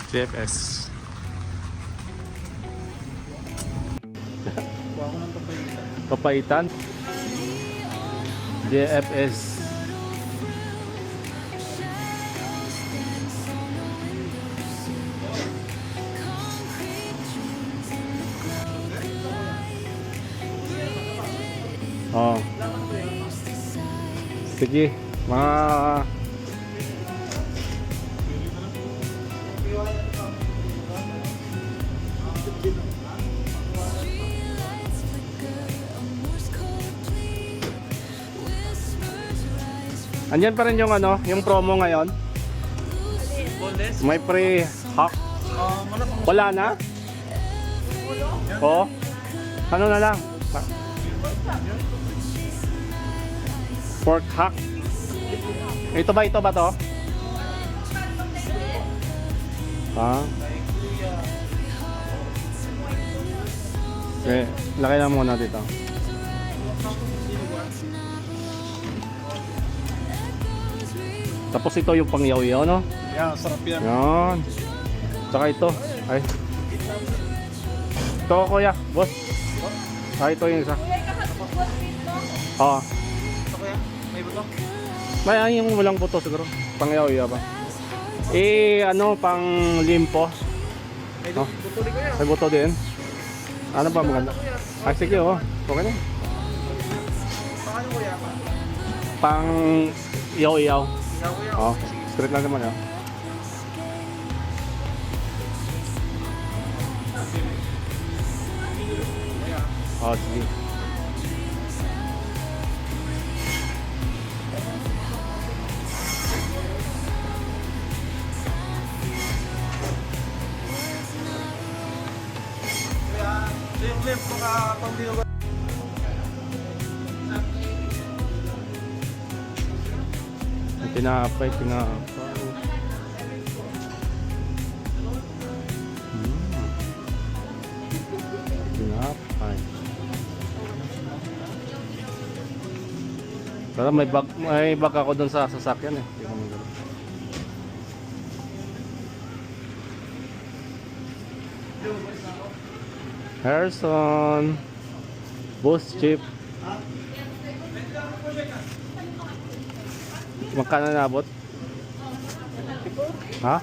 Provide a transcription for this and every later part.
JFS. Kuha ko ng papaitan. Papaitan. JFS. Oh. Sige, mga andyan pa rin yung ano, yung promo ngayon. Boneless? May pre-hack. Malapang. Wala na? Oo. Ano na lang? Pork hack. Ito ba to? Ah. Okay, laki lang muna dito. Tapos ito yung pangyaw-yaw, no? Yan, sarap yan. Yan. Tsaka ito. Ay. Ito, kuya. Boss. Ah, ito yung isa. Oo. Ito kaya? May buto? May yung walang buto siguro. Pangyaw-yaw ba? Ano, pang limpo. May Oh. buto rin kaya? May buto din. Ano pa maganda? Ah, sige, oh. Okay na. Paano kuya? Pang yaw-yaw. Ikaw kuya? Oh, straight lang naman, oh. Oh, sige. Kaya, yung left mga pang-dino ba? Tinapay. Tinapay. Pero may bag ako doon sa sasakyan eh. Tingnan mo ganun. Harrison. Boost chip. Magkano nabot? Ha?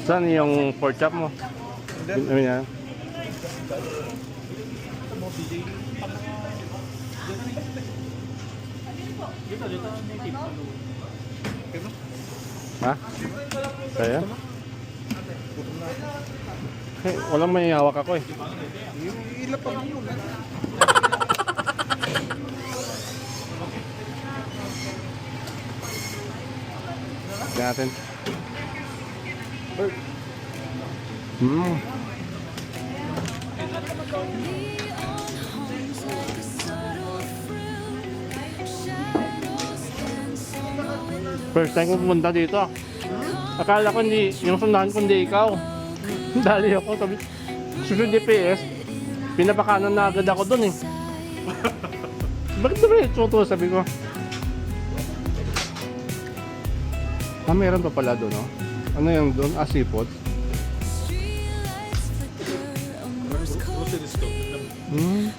Saan yung pork chop mo? Ano yan? Ha? Kaya? Hey, walang may hawak ako eh. Ilapag mo na. Tignan natin. Hmm. First time ko pumunta dito. Akala ko hindi, yung sundahan ko hindi ikaw. Dali ako, sabi, sunod DPS, pinapakanan na agad ako dun eh. Bakit diretso to, sabi ko. Ah, meron pa pala doon, no? Ano yung doon? Ah, seafood. Hmm.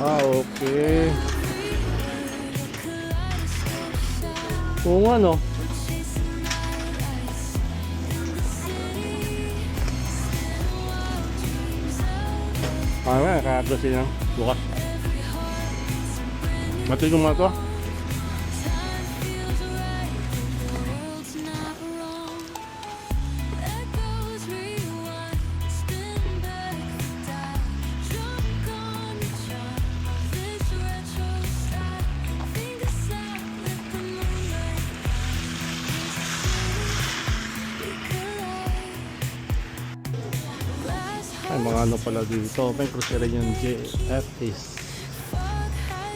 Ah, okay. Oo nga, no? Ah, nga, nakakasin lang. Bukas. Matigong mga to. Ay, mga ano pala dito. May cruiser yung JFS.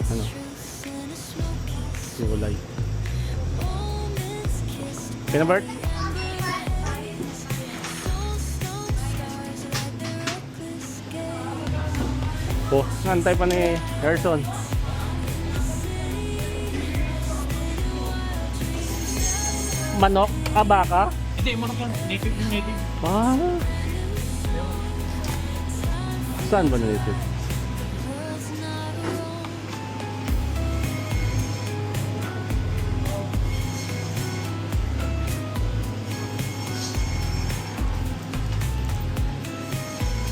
Ano? Kulay. Pinabart? Oh, nantay pa ni Gerson. Manok? Baka? Hindi, manok yan. Native yung native. Ah. Saan ba native?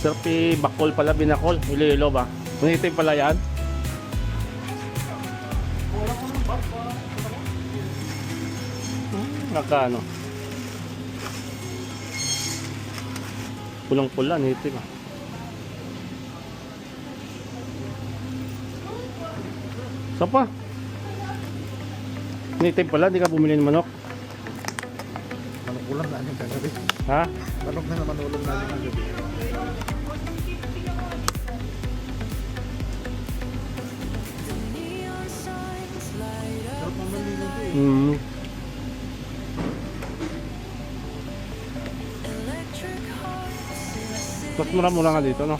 Sarpi bakol pala, binakol. Iloilo ba? Native pala yan? Nakano? Pulang-pula, native ah. Saan pa? Native pala, di ka bumili ng manok? Manok ulam natin kagabi. Ha? Manok na naman ulam natin kagabi. Sarap ang manlilo ko eh. Hmm. Mas mura-mura nga dito, no?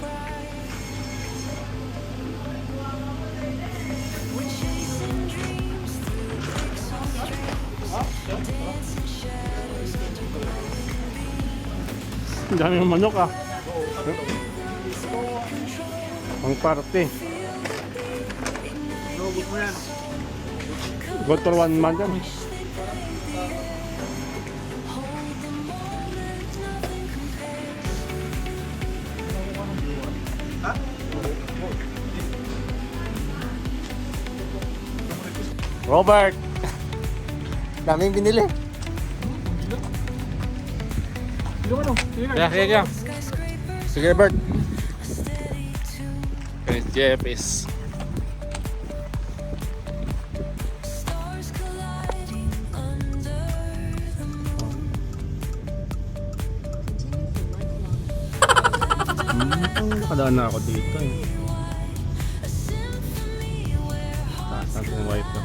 Ang dami ng manok ah. Ang parte. Lobot mo yan. Good for 1 month yan. Ha? Robert! Daming binili. Ilo ano? Sige Kaya, kaya. Sige, Robert. Kaya Jeff is... Nakadaan na ako dito eh. Taas natin yung wipe ko.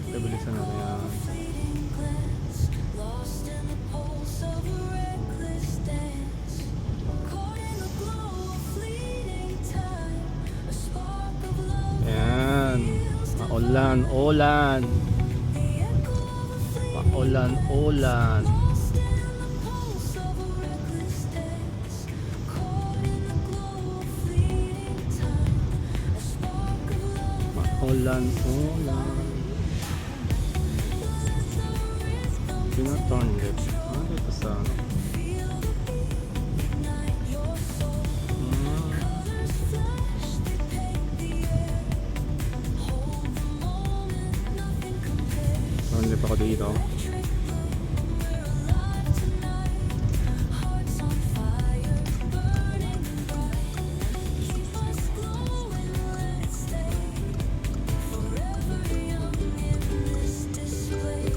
Stabilisan natin yan. Ayan. Maulan-ulan. Maulan-ulan. Maulan-ulan. Pinaturn left. Dito sa ano? Hindi pa ako dito.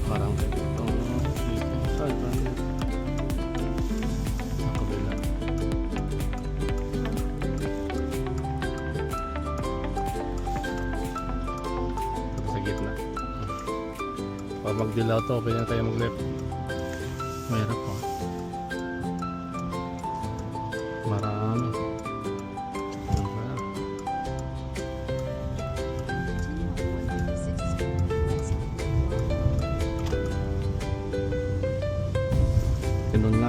Parang itong saan ba? Sa kabila. Ito sa gitna. Pag magdilaw to, pwede na tayo mag-left. Mahirap po. Marami. Diba?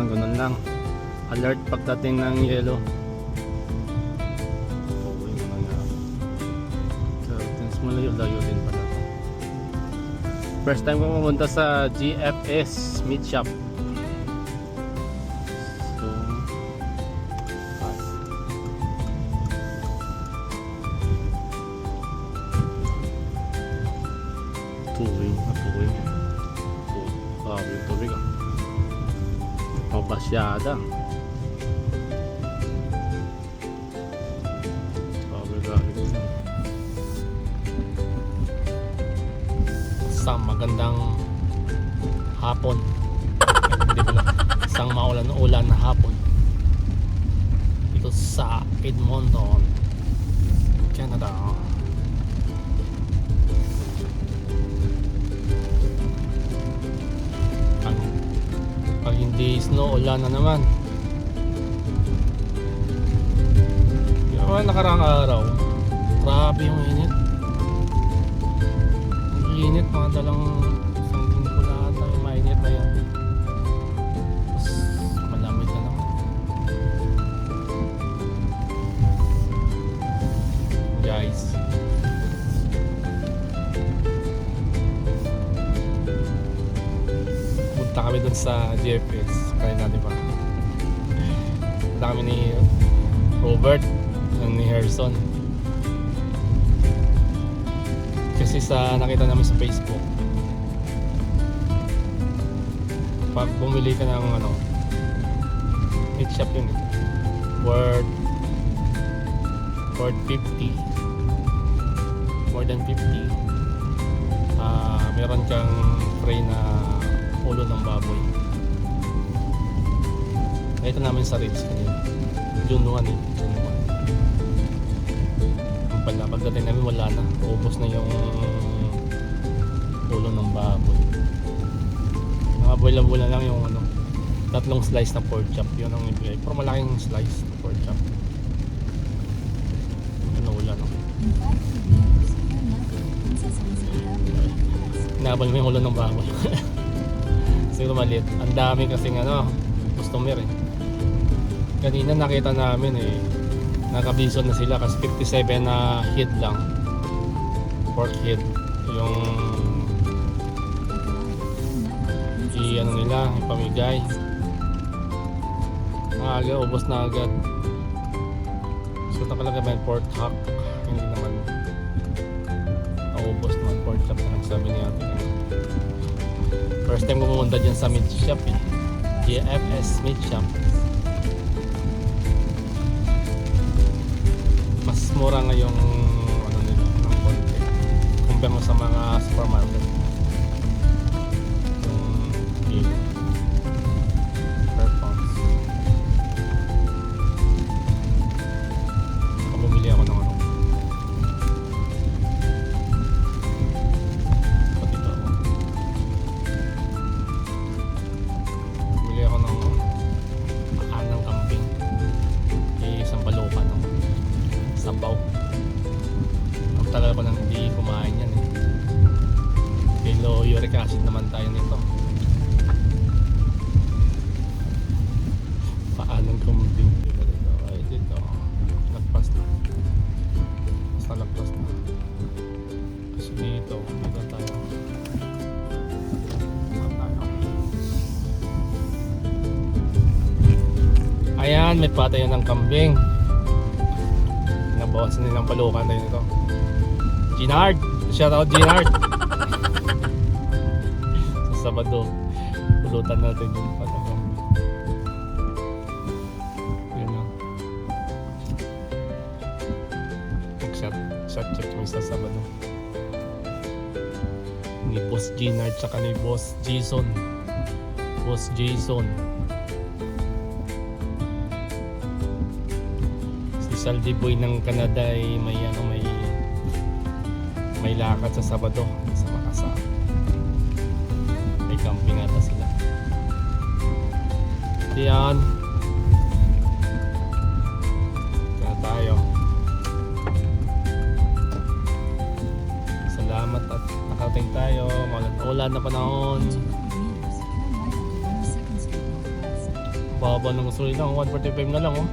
Ganun lang. Alert pagdating ng yellow. Oo, yung mga curtains, malayo-layo din pala to. First time ko pumunta sa GFS Meat Shop. So, tuwing. Grabe yung tubig ah. Mabasyada. Grabe. Isang magandang hapon. Hindi pala. Isang maulan-ulan na hapon. Dito sa Edmonton, Canada. Pag hindi snow, ulan na naman. mga nakaraang araw, grabe yung init. Ang init, mga dalang isang linggo na ata yung mainit na yan. Tapos malamig na naman. Guys, punta kami dun sa JFS kanina, di ba? Punta kami ni Robert and ni Harrison kasi sa nakita namin sa Facebook, pag bumili ka ng ano, meat shop yun eh, worth 50, more than 50, meron kang fry na ulo ng baboy. Nakita namin sa ribs kanina, June 1 eh, June 1. Ang pala, pagdating namin wala na, ubos na yung ulo ng baboy. Available na lang yung ano, tatlong slice na pork chop, yun ang ibigay, pero malaking slice na pork chop. Ano, wala no? Inabal mo yung ulo ng baboy. Siguro maliit, ang dami kasing ano, customer eh. Kanina nakita namin eh, nakabison na sila kasi 57 na head lang, pork head yung ano nila, ipamigay. Aga, ubos na agad. So talaga ba yung pork hack, hindi naman naubos naman, pork chop na nagsabi ni ate. First time ko pumunta dyan sa meat shop eh, JFS meat shop. Mas mura nga yung ano nila, ng konti compare mo sa mga supermarket. Yung kilo per pounds. Saka bumili ako ng ano, pati ito ako, bumili ako ng paan ng kambing, isang balukan ng sabaw. Ang tagal ko nang hindi kumain yan eh. Kay low uric acid naman tayo nito. Paanong kumbing. Ay, dito. Lagpas na. Basta lagpas na. Kasi dito tayo. Ayan, may patayan ng kambing. Nabawasan nilang palukan tayo nito. Ginard! Shout out Ginard! Sa Sabado, pulutan natin yung palukan. Yun lang. Shot kami sa Sabado. Ni Boss Ginard tsaka ni Boss Jason. Boss Jason. Saldi Boy ng Canada ay may ano, may lakad sa Sabado sa Makasa. May camping ata sila. Diyan. Kaya tayo. Salamat at nakarating tayo. Maulan na panahon. Baba ng gasolina, 145 na lang oh.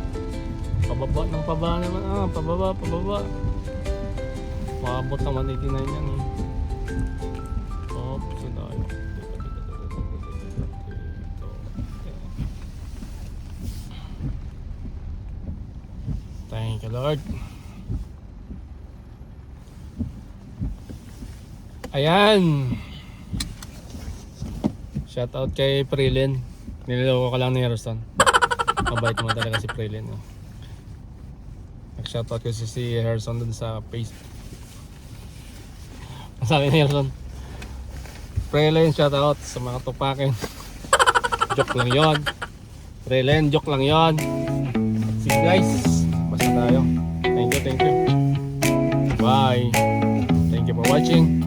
Pababa ng pababa naman, pababa. Maabot naman 89 yan eh. Oops, tayo. Thank you Lord. Ayan. Shout out kay Prilin. Niloloko ka lang ni Harrison. Mabait mo talaga si Prilin. Oh. Nag-shoutout kasi si Harrison dun sa Facebook. Ang sabi ni Harrison, Prelen, shoutout sa mga tupakin. Joke lang yon. Prelen, joke lang yon. See you guys, basta tayo. Thank you. Bye. Thank you for watching.